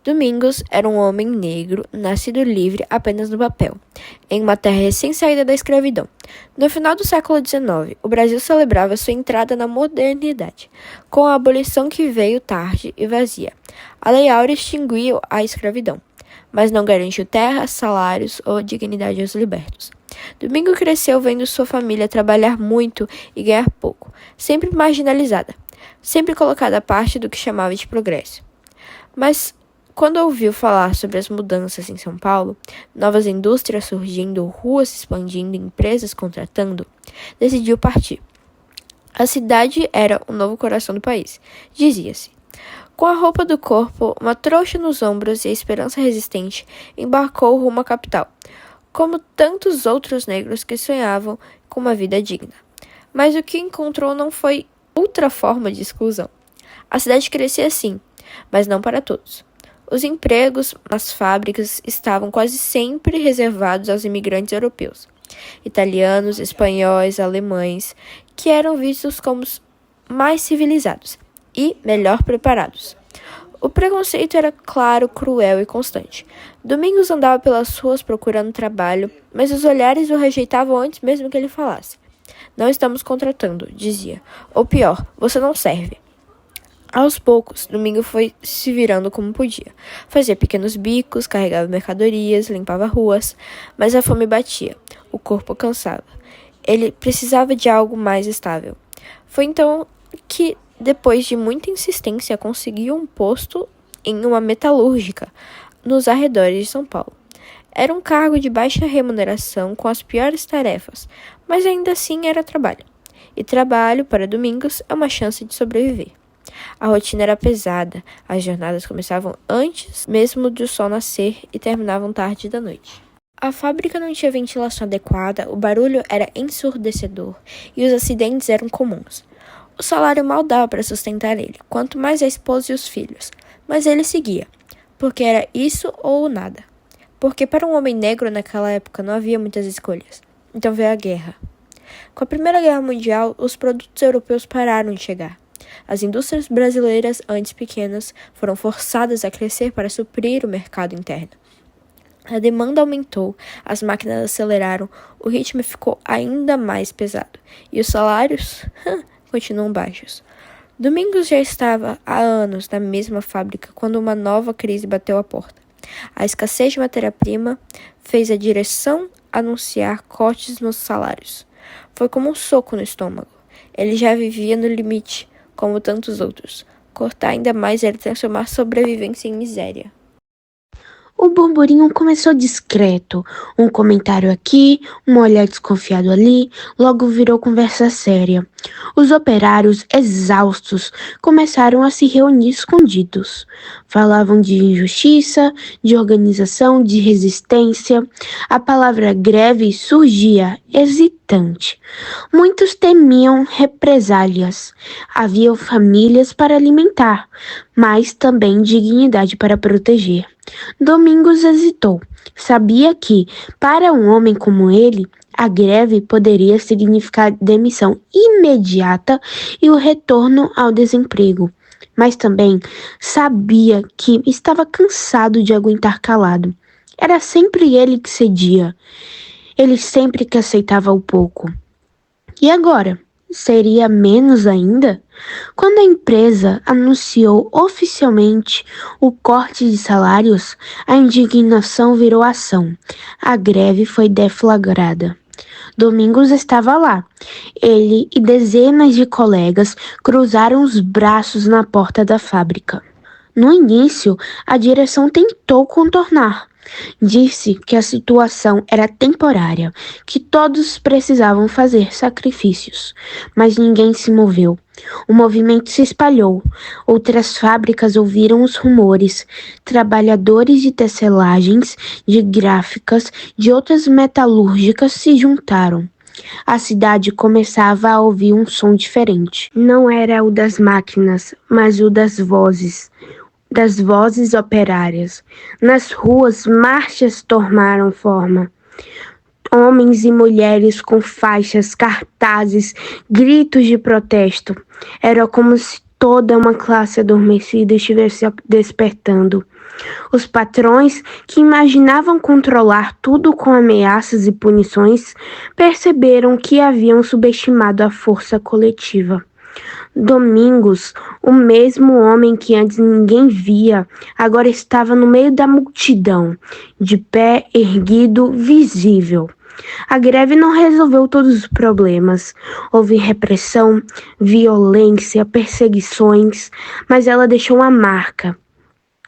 Domingos era um homem negro, nascido livre apenas no papel, em uma terra recém-saída da escravidão. No final do século XIX, o Brasil celebrava sua entrada na modernidade, com a abolição que veio tarde e vazia. A Lei Áurea extinguiu a escravidão, mas não garantiu terras, salários ou dignidade aos libertos. Domingo cresceu vendo sua família trabalhar muito e ganhar pouco, sempre marginalizada, sempre colocada à parte do que chamava de progresso. Mas quando ouviu falar sobre as mudanças em São Paulo, novas indústrias surgindo, ruas se expandindo, empresas contratando, decidiu partir. A cidade era o novo coração do país, dizia-se. Com a roupa do corpo, uma trouxa nos ombros e a esperança resistente, embarcou rumo à capital, como tantos outros negros que sonhavam com uma vida digna. Mas o que encontrou não foi outra forma de exclusão. A cidade crescia sim, mas não para todos. Os empregos nas fábricas estavam quase sempre reservados aos imigrantes europeus, italianos, espanhóis, alemães, que eram vistos como mais civilizados e melhor preparados. O preconceito era claro, cruel e constante. Domingos andava pelas ruas procurando trabalho, mas os olhares o rejeitavam antes mesmo que ele falasse. Não estamos contratando, dizia. Ou pior, você não serve. Aos poucos, Domingo foi se virando como podia. Fazia pequenos bicos, carregava mercadorias, limpava ruas, mas a fome batia, o corpo cansava. Ele precisava de algo mais estável. Foi então que, depois de muita insistência, conseguiu um posto em uma metalúrgica, nos arredores de São Paulo. Era um cargo de baixa remuneração com as piores tarefas, mas ainda assim era trabalho. E trabalho, para Domingos, é uma chance de sobreviver. A rotina era pesada, as jornadas começavam antes mesmo do sol nascer e terminavam tarde da noite. A fábrica não tinha ventilação adequada, o barulho era ensurdecedor e os acidentes eram comuns. O salário mal dava para sustentar ele, quanto mais a esposa e os filhos, mas ele seguia, porque era isso ou nada. Porque para um homem negro naquela época não havia muitas escolhas. Então veio a guerra. Com a Primeira Guerra Mundial, os produtos europeus pararam de chegar. As indústrias brasileiras, antes pequenas, foram forçadas a crescer para suprir o mercado interno. A demanda aumentou, as máquinas aceleraram, o ritmo ficou ainda mais pesado. E os salários continuam baixos. Domingos já estava há anos na mesma fábrica quando uma nova crise bateu à porta. A escassez de matéria-prima fez a direção anunciar cortes nos salários. Foi como um soco no estômago. Ele já vivia no limite, como tantos outros. Cortar ainda mais era transformar sobrevivência em miséria. O burburinho começou discreto, um comentário aqui, um olhar desconfiado ali, logo virou conversa séria. Os operários, exaustos, começaram a se reunir escondidos. Falavam de injustiça, de organização, de resistência. A palavra greve surgia, hesitante. Muitos temiam represálias. Havia famílias para alimentar, mas também dignidade para proteger. Domingos hesitou. Sabia que, para um homem como ele, a greve poderia significar demissão imediata e o retorno ao desemprego. Mas também sabia que estava cansado de aguentar calado. Era sempre ele que cedia. Ele sempre que aceitava o pouco. E agora? Seria menos ainda? Quando a empresa anunciou oficialmente o corte de salários, a indignação virou ação. A greve foi deflagrada. Domingos estava lá. Ele e dezenas de colegas cruzaram os braços na porta da fábrica. No início, a direção tentou contornar. Disse que a situação era temporária, que todos precisavam fazer sacrifícios, mas ninguém se moveu. O movimento se espalhou. Outras fábricas ouviram os rumores. Trabalhadores de tecelagens, de gráficas, de outras metalúrgicas se juntaram. A cidade começava a ouvir um som diferente. Não era o das máquinas, mas o das vozes operárias. Nas ruas, marchas tomaram forma. Homens e mulheres com faixas, cartazes, gritos de protesto. Era como se toda uma classe adormecida estivesse despertando. Os patrões, que imaginavam controlar tudo com ameaças e punições, perceberam que haviam subestimado a força coletiva. Domingos, o mesmo homem que antes ninguém via, agora estava no meio da multidão, de pé, erguido, visível. A greve não resolveu todos os problemas. Houve repressão, violência, perseguições, mas ela deixou uma marca.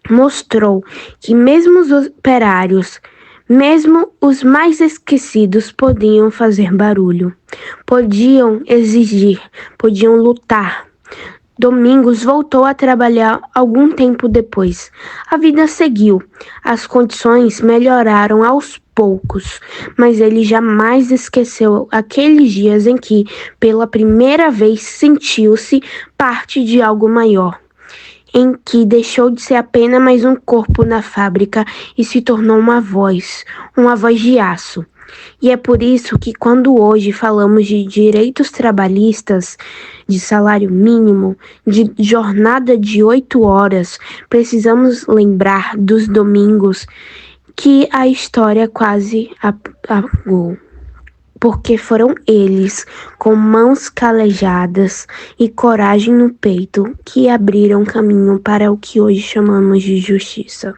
Mostrou que mesmo os operários, mesmo os mais esquecidos, podiam fazer barulho, podiam exigir, podiam lutar. Domingos voltou a trabalhar algum tempo depois. A vida seguiu, as condições melhoraram aos poucos, mas ele jamais esqueceu aqueles dias em que, pela primeira vez, sentiu-se parte de algo maior, em que deixou de ser apenas mais um corpo na fábrica e se tornou uma voz de aço. E é por isso que quando hoje falamos de direitos trabalhistas, de salário mínimo, de jornada de 8 horas, precisamos lembrar dos domingos que a história quase apagou. Porque foram eles, com mãos calejadas e coragem no peito, que abriram caminho para o que hoje chamamos de justiça.